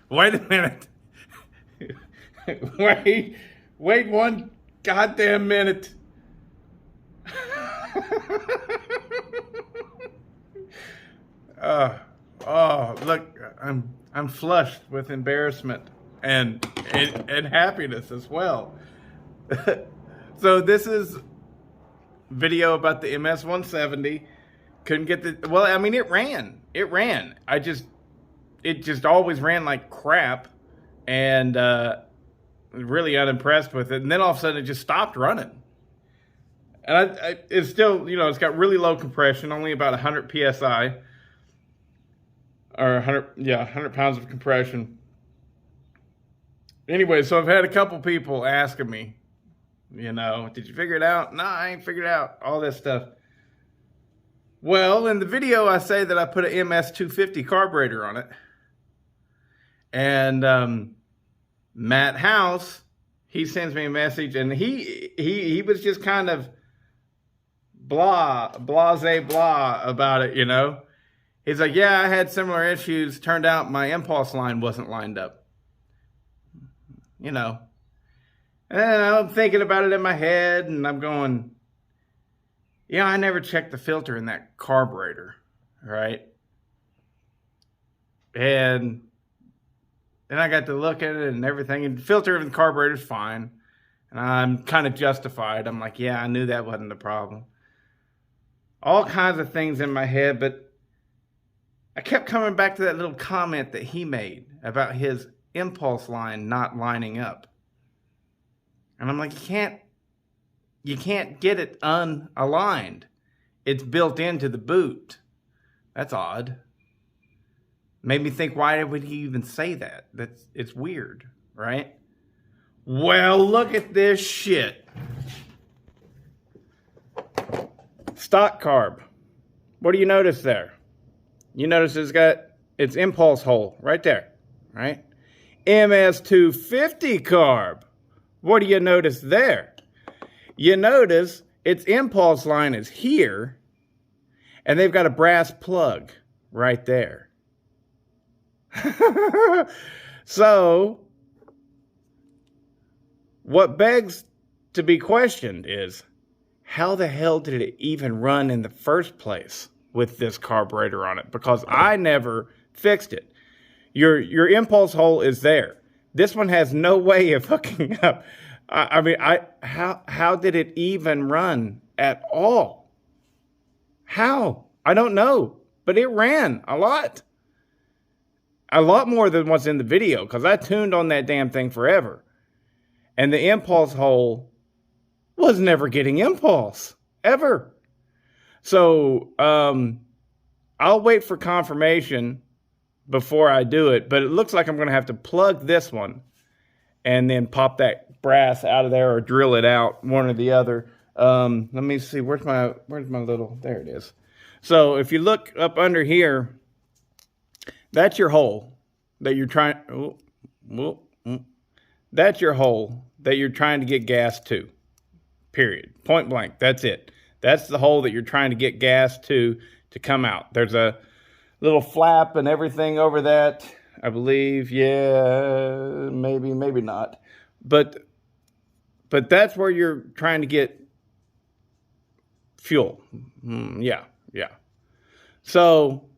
Wait a minute. Wait one goddamn minute. uh, oh, look, I'm flushed with embarrassment and happiness as well. So this is video about the MS-170. Couldn't get the, well, I mean, it ran. It just always ran like crap, and really unimpressed with it. And then all of a sudden it just stopped running. And it's still, it's got really low compression, only about 100 PSI, or 100 pounds of compression. Anyway, so I've had a couple people asking me, did you figure it out? No, I ain't figured it out. All this stuff. Well, in the video, I say that I put an MS-250 carburetor on it. And Matt House, he sends me a message, and he was just kind of blase blah about it, He's like, yeah, I had similar issues. Turned out my impulse line wasn't lined up. And I'm thinking about it in my head, and I'm going, I never checked the filter in that carburetor, right? And then I got to look at it and everything, and the filter of the carburetor's fine. And I'm kind of justified. I'm like, yeah, I knew that wasn't the problem. All kinds of things in my head, but I kept coming back to that little comment that he made about his impulse line not lining up. And I'm like, you can't get it unaligned. It's built into the boot. That's odd. Made me think, why would he even say that? It's weird, right? Well, look at this shit. Stock carb. What do you notice there? You notice it's got its impulse hole right there, right? MS-250 carb. What do you notice there? You notice its impulse line is here, and they've got a brass plug right there. So, what begs to be questioned is, how the hell did it even run in the first place with this carburetor on it? Because I never fixed it. Your impulse hole is there. This one has no way of hooking up. How did it even run at all? How? I don't know, but it ran a lot. A lot more than what's in the video, because I tuned on that damn thing forever. And the impulse hole was never getting impulse, ever. So, I'll wait for confirmation before I do it, but it looks like I'm going to have to plug this one and then pop that brass out of there or drill it out, one or the other. Let me see, where's my little, there it is. So if you look up under here, that's your hole that you're trying, that's your hole that you're trying to get gas to, period, point blank, that's it. That's the hole that you're trying to get gas to come out. There's a little flap and everything over that, I believe. Yeah, maybe not. But that's where you're trying to get fuel. Yeah. So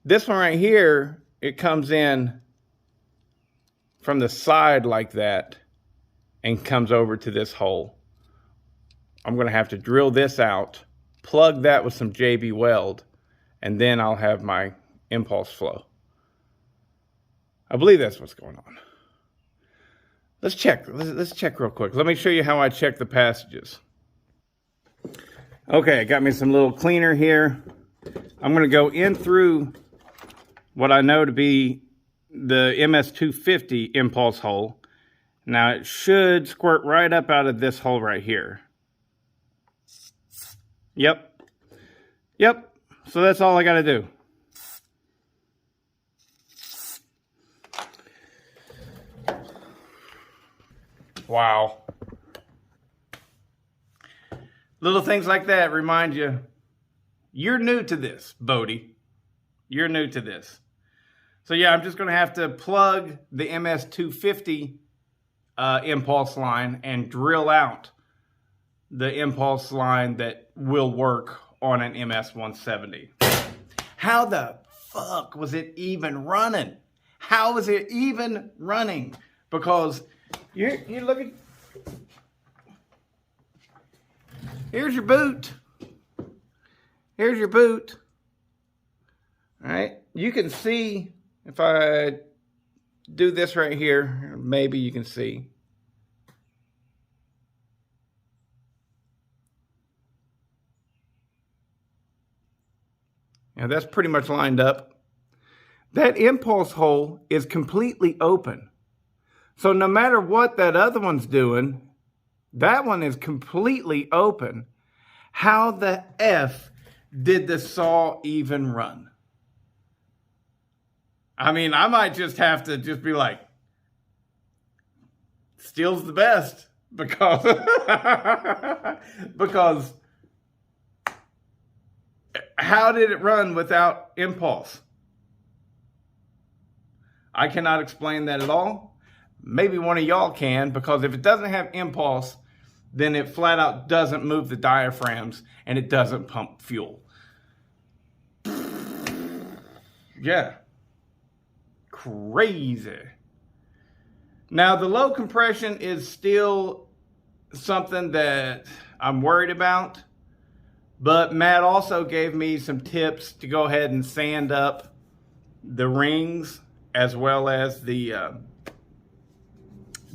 this one right here, it comes in from the side like that and comes over to this hole. I'm going to have to drill this out, plug that with some JB weld, and then I'll have my impulse flow. I believe that's what's going on. Let's check. Let's check real quick. Let me show you how I check the passages. Okay, I got me some little cleaner here. I'm going to go in through what I know to be the MS-250 impulse hole. Now it should squirt right up out of this hole right here. Yep. So that's all I got to do. Wow. Little things like that remind you, you're new to this, Bodie. You're new to this. So yeah, I'm just going to have to plug the MS250 impulse line and drill out the impulse line that will work on an MS170. How the fuck was it even running? How was it even running? Because you look at, here's your boot. Here's your boot. All right, you can see if I do this right here, maybe you can see. Now that's pretty much lined up. That impulse hole is completely open. So no matter what that other one's doing, that one is completely open. How the F did the saw even run? I mean, I might just have to just be like, steel's the best, because because how did it run without impulse? I cannot explain that at all. Maybe one of y'all can, because if it doesn't have impulse, then it flat out doesn't move the diaphragms and it doesn't pump fuel. Yeah. Crazy. Now, the low compression is still something that I'm worried about, but Matt also gave me some tips to go ahead and sand up the rings as well as the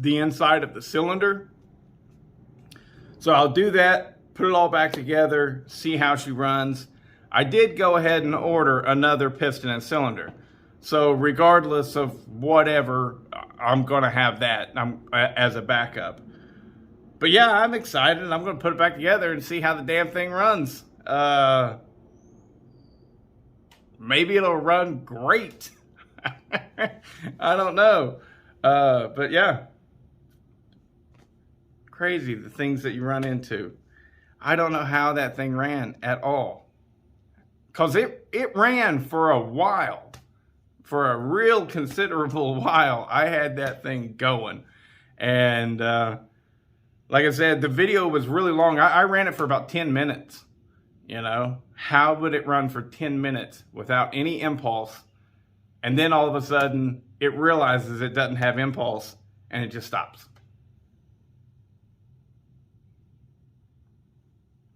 inside of the cylinder. So I'll do that, put it all back together, see how she runs. I did go ahead and order another piston and cylinder. So regardless of whatever, I'm going to have that as a backup. But yeah, I'm excited. I'm going to put it back together and see how the damn thing runs. Maybe it'll run great. I don't know. But yeah. Crazy the things that you run into. I don't know how that thing ran at all. Because it ran for a while. For a real considerable while, I had that thing going. And like I said, the video was really long. I ran it for about 10 minutes. You know, how would it run for 10 minutes without any impulse? And then all of a sudden, it realizes it doesn't have impulse and it just stops.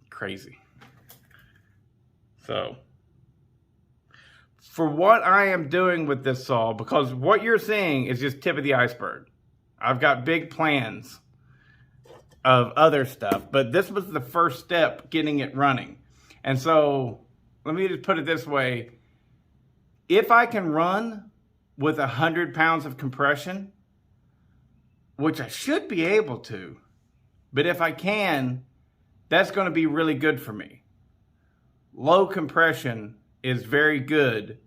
Crazy. So, for what I am doing with this saw, because what you're seeing is just tip of the iceberg. I've got big plans of other stuff, but this was the first step getting it running. And so, let me just put it this way. If I can run with 100 pounds of compression, which I should be able to, but if I can, that's going to be really good for me. Low compression is very good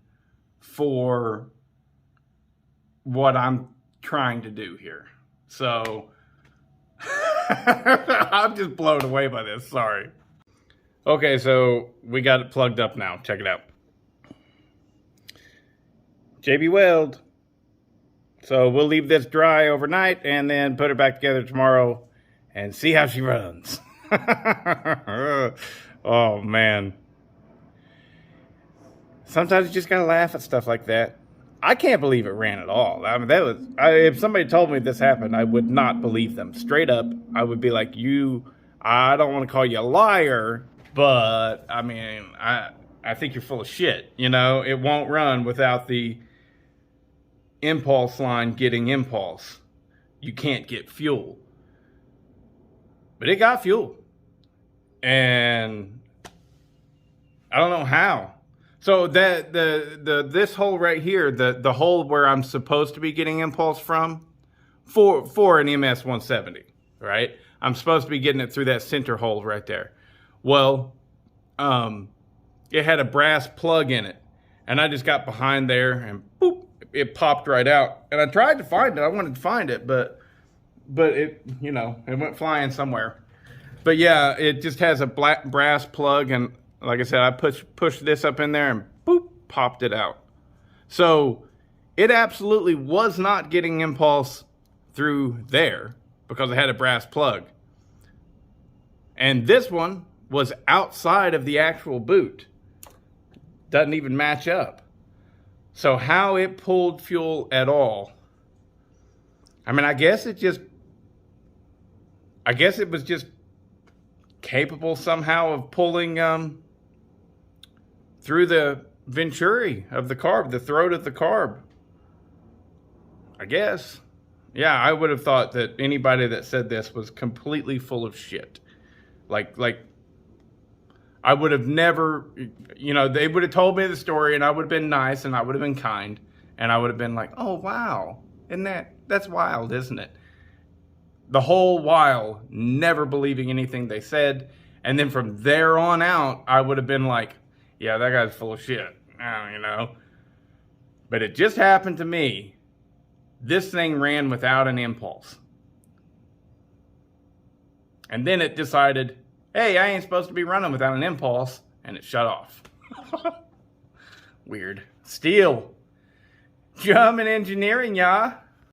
for what I'm trying to do here. So, I'm just blown away by this, sorry. Okay, so we got it plugged up now. Check it out. JB Weld. So we'll leave this dry overnight and then put it back together tomorrow and see how she runs. Oh, man. Sometimes you just gotta laugh at stuff like that. I can't believe it ran at all. I mean, if somebody told me this happened, I would not believe them. Straight up, I would be like, I don't want to call you a liar, but I mean, I think you're full of shit. You know, it won't run without the impulse line getting impulse. You can't get fuel. But it got fuel. And I don't know how. So this hole right here, the hole where I'm supposed to be getting impulse from for an MS170, right? I'm supposed to be getting it through that center hole right there. Well, it had a brass plug in it, and I just got behind there and boop, it popped right out. And I tried to find it. I wanted to find it, but it, you know, it went flying somewhere. But yeah, it just has a black brass plug, and like I said, I pushed this up in there and boop, popped it out. So it absolutely was not getting impulse through there because it had a brass plug. And this one was outside of the actual boot. Doesn't even match up. So how it pulled fuel at all, I mean, I guess it was just capable somehow of pulling through the venturi of the carb, the throat of the carb. I guess. Yeah, I would have thought that anybody that said this was completely full of shit. Like I would have never, you know, they would have told me the story and I would have been nice and I would have been kind and I would have been like, oh, wow, that's wild, isn't it? The whole while never believing anything they said. And then from there on out, I would have been like, yeah, that guy's full of shit, you know. But it just happened to me. This thing ran without an impulse. And then it decided, hey, I ain't supposed to be running without an impulse, and it shut off. Weird. Steel. German engineering, y'all.